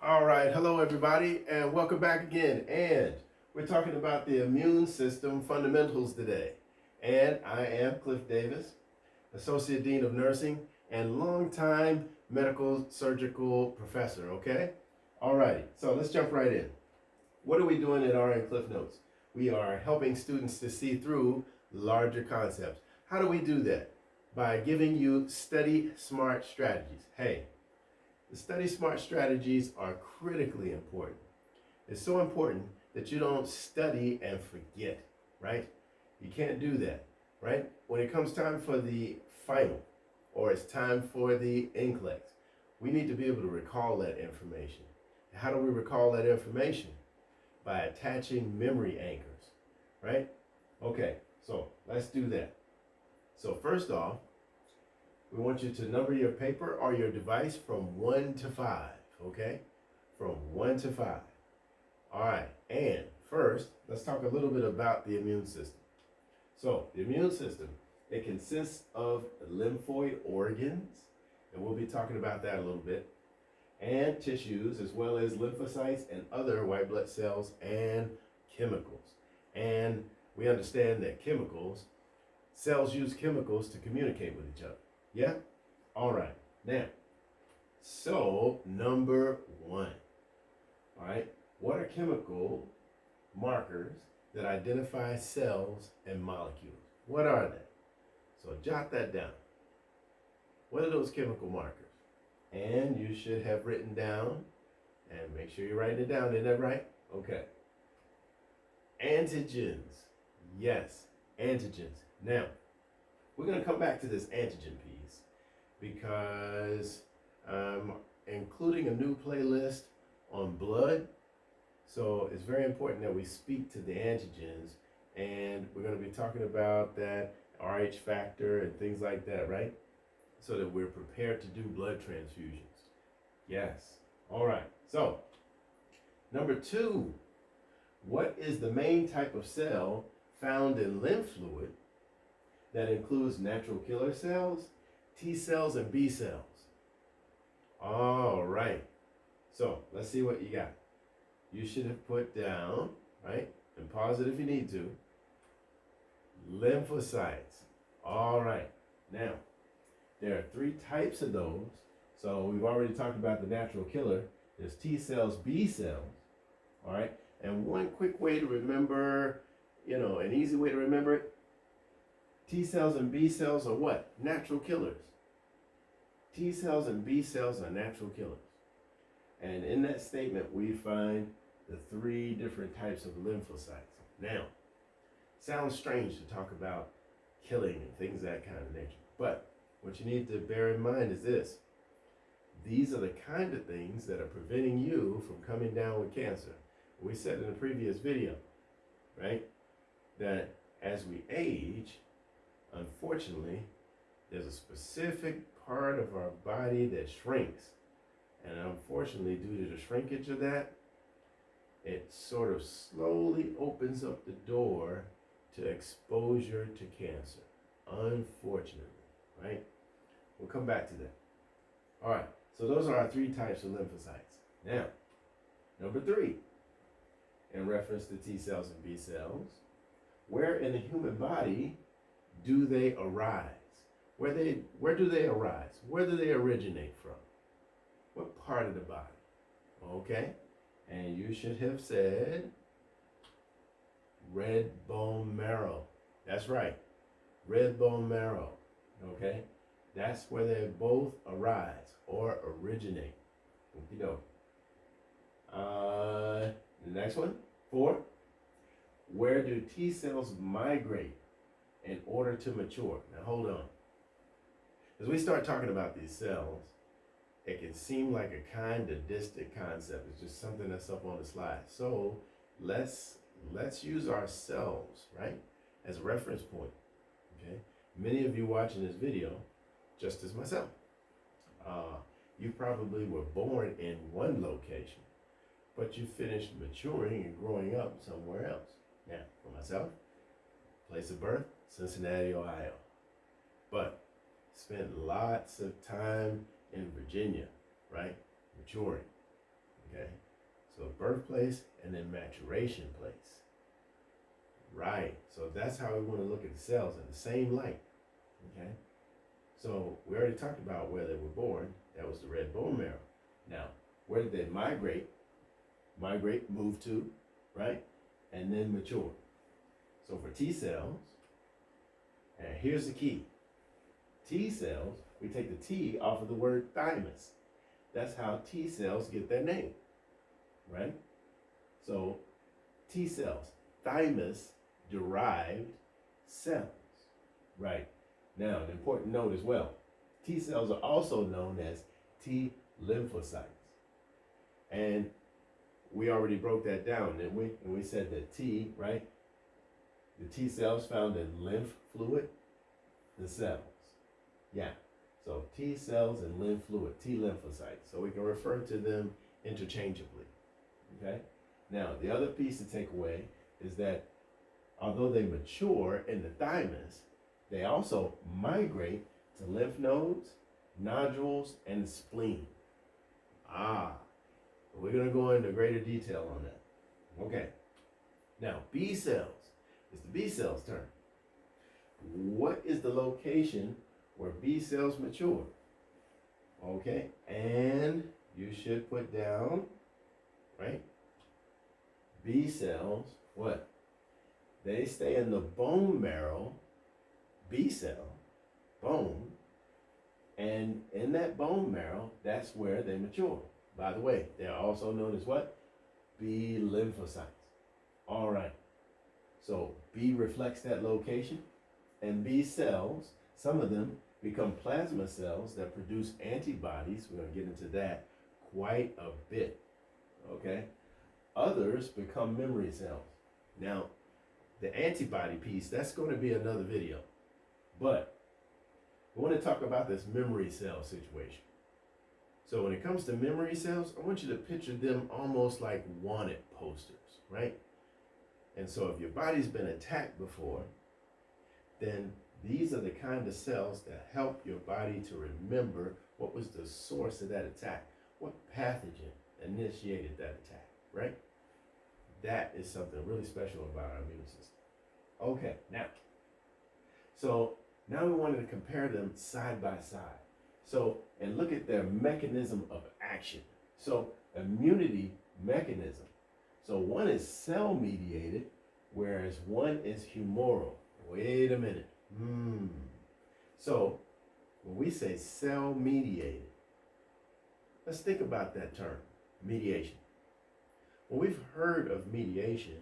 All right, hello everybody, and welcome back again. And we're talking about the immune system fundamentals today. And I am Cliff Davis, Associate Dean of Nursing and longtime medical surgical professor, okay? All righty, so let's jump right in. What are we doing at RN Cliff Notes? We are helping students to see through larger concepts. How do we do that? By giving you study smart strategies. Hey, the study smart strategies are critically important. It's so important that you don't study and forget, right? You can't do that, right? When it comes time for the final or it's time for the NCLEX, we need to be able to recall that information. How do we recall that information? By attaching memory anchors, right? Okay, so let's do that. So first off, we want you to number your paper or your device from 1 to 5, okay? From 1 to 5. All right, and first, let's talk a little bit about the immune system. So, the immune system, it consists of lymphoid organs, and we'll be talking about that a little bit, and tissues, as well as lymphocytes and other white blood cells and chemicals. And we understand that cells use chemicals to communicate with each other. Yeah? All right. Now, so number one. All right. What are chemical markers that identify cells and molecules? What are they? So jot that down. What are those chemical markers? And you should have written down, and make sure you're writing it down. Isn't that right? Okay. Antigens. Yes, antigens. Now, we're going to come back to this antigen piece because I'm including a new playlist on blood. So it's very important that we speak to the antigens, and we're going to be talking about that RH factor and things like that, right? So that we're prepared to do blood transfusions. Yes. All right. So, number two, what is the main type of cell found in lymph fluid that includes natural killer cells, T cells, and B cells? All right. So let's see what you got. You should have put down, right? And pause it if you need to. Lymphocytes. All right. Now, there are three types of those. So we've already talked about the natural killer. There's T cells, B cells. All right. And one quick way to remember, an easy way to remember it, T cells and B cells are what? Natural killers. T cells and B cells are natural killers. And in that statement, we find the three different types of lymphocytes. Now, sounds strange to talk about killing and things of that kind of nature. But what you need to bear in mind is this. These are the kind of things that are preventing you from coming down with cancer. We said in a previous video, right, that as we age, unfortunately, there's a specific part of our body that shrinks. And unfortunately, due to the shrinkage of that, it sort of slowly opens up the door to exposure to cancer. Unfortunately, right? We'll come back to that. All right, so those are our three types of lymphocytes. Now, number three, in reference to T cells and B cells, where in the human body do they arise? Where do they arise? Where do they originate from? What part of the body? Okay, and you should have said red bone marrow. That's right, red bone marrow. Okay, that's where they both arise or originate. Okie doke. The next one, 4. Where do T cells migrate in order to mature? Now hold on. As we start talking about these cells, it can seem like a kind of distant concept. It's just something that's up on the slide. So let's use ourselves, right, as a reference point. Okay. Many of you watching this video, just as myself, you probably were born in one location, but you finished maturing and growing up somewhere else. Now, for myself, place of birth, Cincinnati, Ohio. But spent lots of time in Virginia, right? Maturing. Okay, so birthplace and then maturation place. Right, so that's how we want to look at the cells in the same light. Okay, so we already talked about where they were born. That was the red bone marrow. Now, where did they migrate? Migrate, move to, right? And then mature. So for T cells, and here's the key. T cells, we take the T off of the word thymus. That's how T cells get their name, right? So T cells, thymus derived cells, right? Now, an important note as well. T cells are also known as T lymphocytes. And we already broke that down, didn't we? And we said that T, right? The T cells found in lymph fluid, the cells. Yeah. So T cells and lymph fluid, T lymphocytes. So we can refer to them interchangeably. Okay? Now, the other piece to take away is that although they mature in the thymus, they also migrate to lymph nodes, nodules, and the spleen. We're going to go into greater detail on that. Okay. Now, B cells. It's the B cells' turn. What is the location where B cells mature? Okay, and you should put down, right? B cells, what? They stay in the bone marrow, B cell, bone, and in that bone marrow, that's where they mature. By the way, they're also known as what? B lymphocytes. All right. So B reflects that location, and B cells, some of them become plasma cells that produce antibodies. We're going to get into that quite a bit, okay? Others become memory cells. Now, the antibody piece, that's going to be another video, but I want to talk about this memory cell situation. So when it comes to memory cells, I want you to picture them almost like wanted posters, right? And so if your body's been attacked before, then these are the kind of cells that help your body to remember what was the source of that attack, what pathogen initiated that attack, right? That is something really special about our immune system. Okay, now we wanted to compare them side by side. So, and look at their mechanism of action. So, immunity mechanism. So one is cell-mediated, whereas one is humoral. Wait a minute. So, when we say cell-mediated, let's think about that term, mediation. When we've heard of mediation,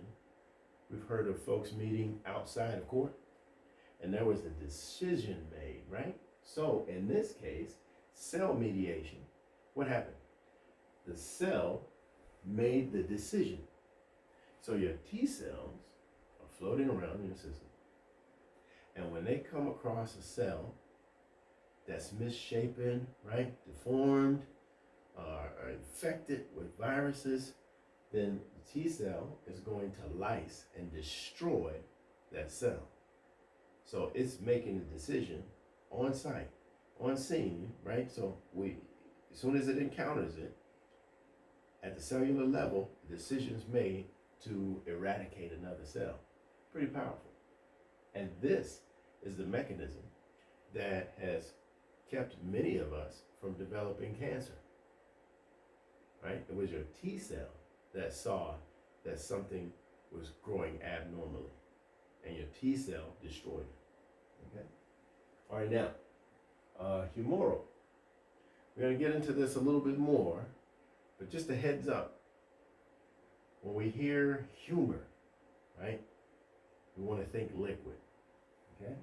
we've heard of folks meeting outside of court, and there was a decision made, right? So, in this case, cell mediation, what happened? The cell made the decision. So your T cells are floating around in your system. And when they come across a cell that's misshapen, right, deformed, or infected with viruses, then the T cell is going to lyse and destroy that cell. So it's making a decision on site, on scene, right? So as soon as it encounters it, at the cellular level, the decision is made to eradicate another cell. Pretty powerful. And this is the mechanism that has kept many of us from developing cancer, right? It was your T cell that saw that something was growing abnormally, and your T cell destroyed it, okay? All right, now, humoral. We're gonna get into this a little bit more, but just a heads up, when we hear humor, right, we want to think liquid, okay?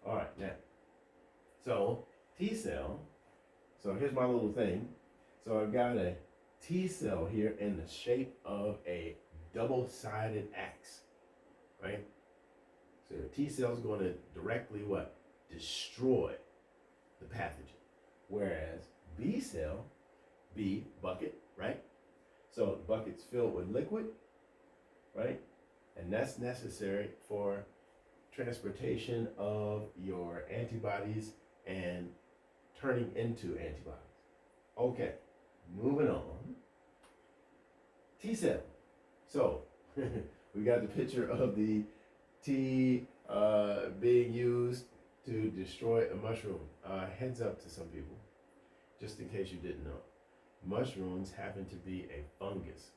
All right, now, so T cell, so here's my little thing. So I've got a T cell here in the shape of a double-sided axe, right? So the T cell is going to directly what? Destroy the pathogen. Whereas B cell, B, bucket, right? So the bucket's filled with liquid, right? And that's necessary for transportation of your antibodies and turning into antibodies. Okay, moving on. T cell. So we got the picture of the T being used to destroy a mushroom. Heads up to some people, just in case you didn't know. Mushrooms happen to be a fungus,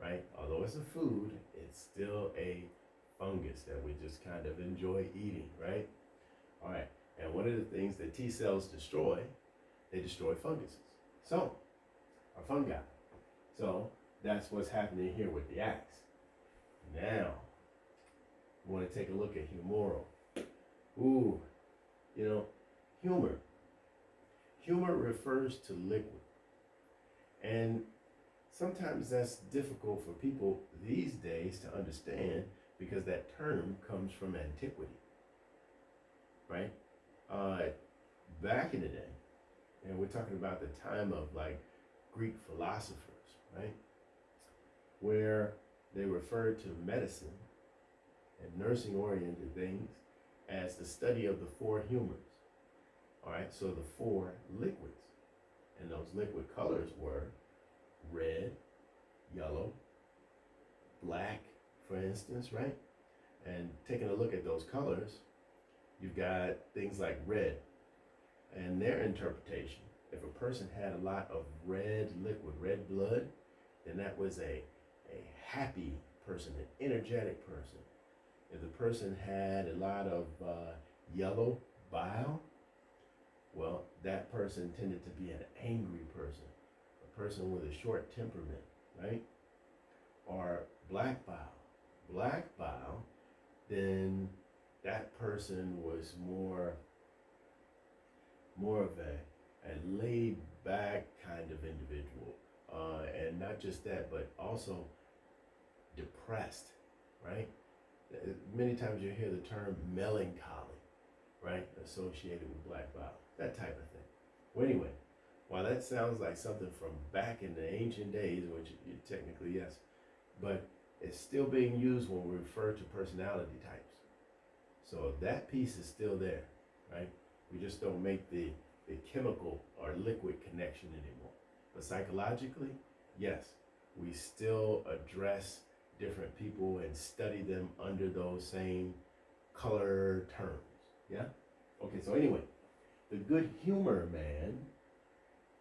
right? Although it's a food, it's still a fungus that we just kind of enjoy eating, right? All right. And one of the things that T cells destroy, they destroy funguses. So, or fungi. So, that's what's happening here with the axe. Now, we want to take a look at humoral. Ooh, you know, humor. Humor refers to liquid. And sometimes that's difficult for people these days to understand because that term comes from antiquity, right? Back in the day, and we're talking about the time of like Greek philosophers, right? Where they referred to medicine and nursing oriented things as the study of the four humors. All right, so the four liquids. And those liquid colors were red, yellow, black, for instance, right? And taking a look at those colors, you've got things like red. And their interpretation, if a person had a lot of red liquid, red blood, then that was a happy person, an energetic person. If the person had a lot of yellow bile, well, that person tended to be an angry person, a person with a short temperament, right? Or black bile, then that person was more of a laid back kind of individual. And not just that, but also depressed, right? Many times you hear the term melancholy, right? Associated with black bile, that type of thing. Well, anyway, while that sounds like something from back in the ancient days, which technically yes, but it's still being used when we refer to personality types. So that piece is still there, right? We just don't make the chemical or liquid connection anymore. But psychologically, yes, we still address different people and study them under those same color terms. Yeah? Okay, so anyway, the good humor, man,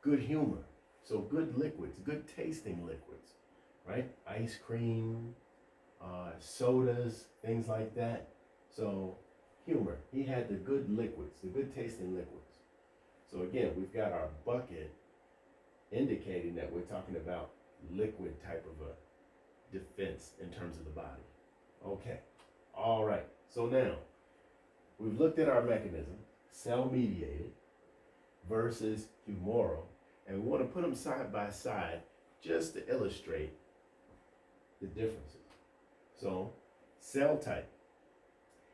good humor. So good liquids, good tasting liquids, right? Ice cream, sodas, things like that. So humor, he had the good liquids, the good tasting liquids. So again, we've got our bucket indicating that we're talking about liquid type of a defense in terms of the body. Okay, all right. So now, we've looked at our mechanism, cell-mediated versus humoral, and we want to put them side by side just to illustrate the differences. So, cell type.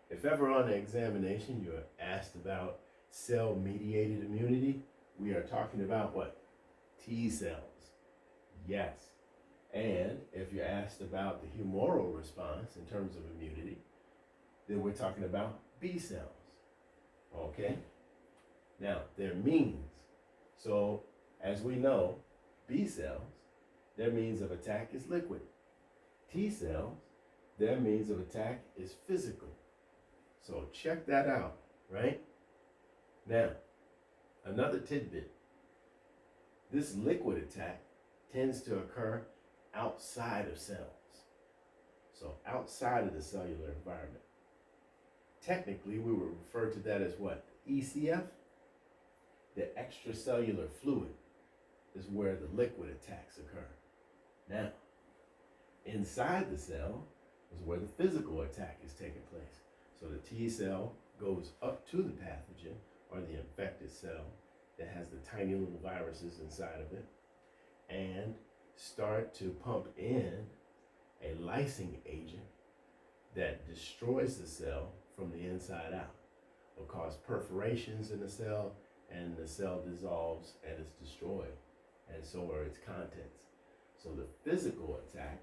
If ever on an examination you're asked about cell-mediated immunity, we are talking about what? T cells. Yes. And if you're asked about the humoral response in terms of immunity, then we're talking about B cells. Okay? Now, their means. So, as we know, B cells, their means of attack is liquid. T cells, their means of attack is physical. So check that out, right? Now, another tidbit. This liquid attack tends to occur outside of cells. So outside of the cellular environment. Technically, we would refer to that as what? ECF? The extracellular fluid is where the liquid attacks occur. Now, inside the cell is where the physical attack is taking place. So the T cell goes up to the pathogen or the infected cell that has the tiny little viruses inside of it and start to pump in a lysing agent that destroys the cell from the inside out. Will cause perforations in the cell, and the cell dissolves and is destroyed, and so are its contents. So the physical attack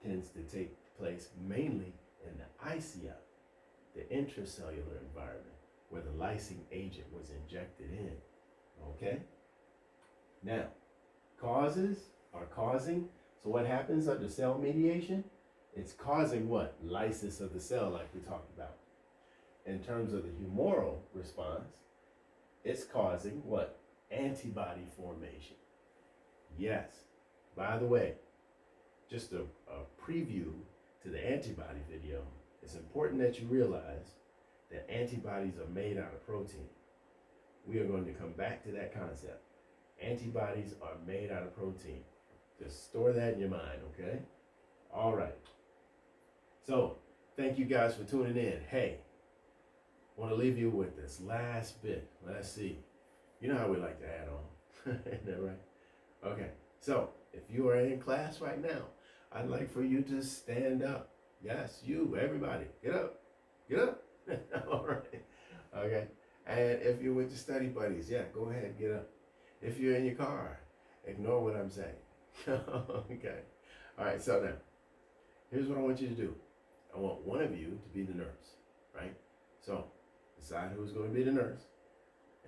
tends to take place mainly in the ICF, the intracellular environment, where the lysing agent was injected in. Okay? Now, causes are causing, So what happens under cell mediation? It's causing what? Lysis of the cell, like we talked about. In terms of the humoral response, it's causing what? Antibody formation. Yes. By the way, just a preview to the antibody video. It's important that you realize that antibodies are made out of protein. We are going to come back to that concept. Antibodies are made out of protein. Just store that in your mind, okay? All right. So, thank you guys for tuning in. Hey, I want to leave you with this last bit. Let's see. You know how we like to add on. Isn't that right? Okay. So, if you are in class right now, I'd like for you to stand up. Yes, you, everybody. Get up. Get up. All right. Okay. And if you're with your study buddies, yeah, go ahead, get up. If you're in your car, ignore what I'm saying. Okay. All right, so now, here's what I want you to do. I want one of you to be the nurse, right? So, decide who's going to be the nurse.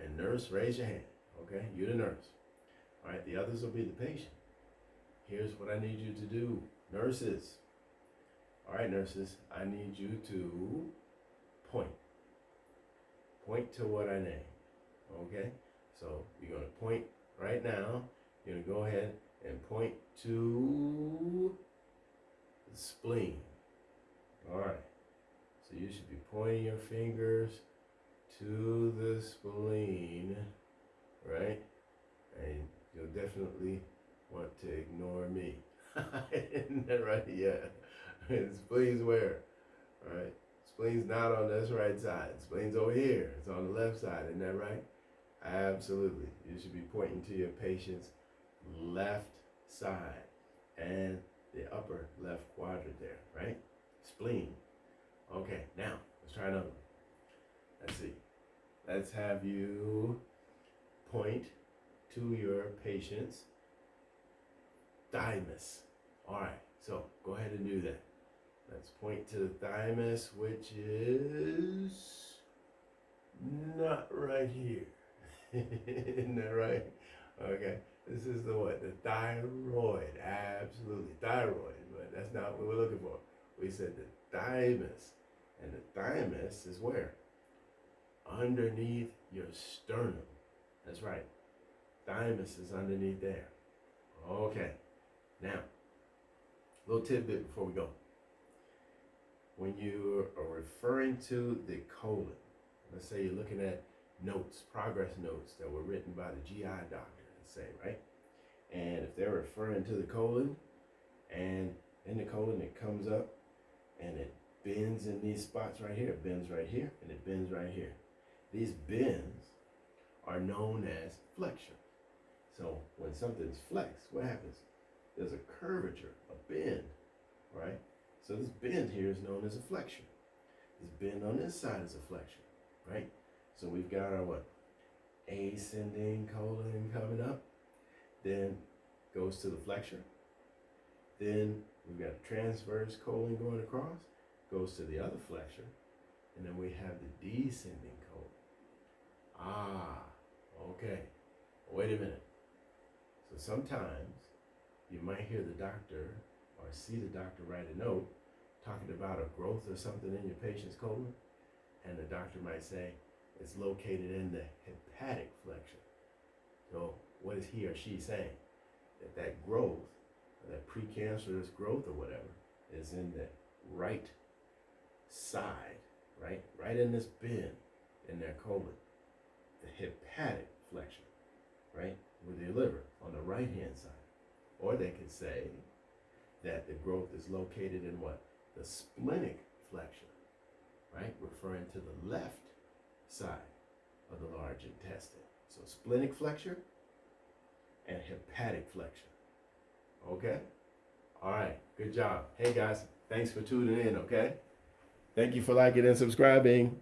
And nurse, raise your hand, okay? You're the nurse. All right, the others will be the patient. Here's what I need you to do, nurses. All right, nurses, I need you to point. Point to what I name, okay? So you're going to point right now. You're going to go ahead and point to the spleen. All right. So you should be pointing your fingers to the spleen, right? And you'll definitely want to ignore me. Isn't that right? Yeah. The spleen's where? All right. Spleen's not on this right side. Spleen's over here. It's on the left side. Isn't that right? Absolutely. You should be pointing to your patient's left side and the upper left quadrant there, right? Spleen. Okay, now let's try another one. Let's see. Let's have you point to your patient's thymus. All right, so go ahead and do that. Let's point to the thymus, which is not right here. Isn't that right? Okay. This is the what? The thyroid. Absolutely. Thyroid. But that's not what we're looking for. We said the thymus. And the thymus is where? Underneath your sternum. That's right. Thymus is underneath there. Okay. Now, a little tidbit before we go. When you are referring to the colon, let's say you're looking at notes, progress notes that were written by the GI doctor, let's say, right? And if they're referring to the colon, and in the colon it comes up and it bends in these spots right here, it bends right here, and it bends right here. These bends are known as flexion. So when something's flexed, what happens? There's a curvature, a bend, right? So this bend here is known as a flexion. This bend on this side is a flexion, right? So we've got our what? Ascending colon coming up, then goes to the flexure. Then we've got transverse colon going across, goes to the other flexure, and then we have the descending colon. Ah, okay. Wait a minute. So sometimes you might hear the doctor or see the doctor write a note talking about a growth or something in your patient's colon, and the doctor might say it's located in the hepatic flexure. So what is he or she saying? That growth, or that precancerous growth or whatever, is in the right side, right? Right in this bend in their colon. The hepatic flexure, right? With your liver on the right hand side. Or they could say that the growth is located in what? The splenic flexure, right? Referring to the left side of the large intestine. So splenic flexure and hepatic flexure. Okay? All right. Good job. Hey guys, thanks for tuning in, okay? Thank you for liking and subscribing.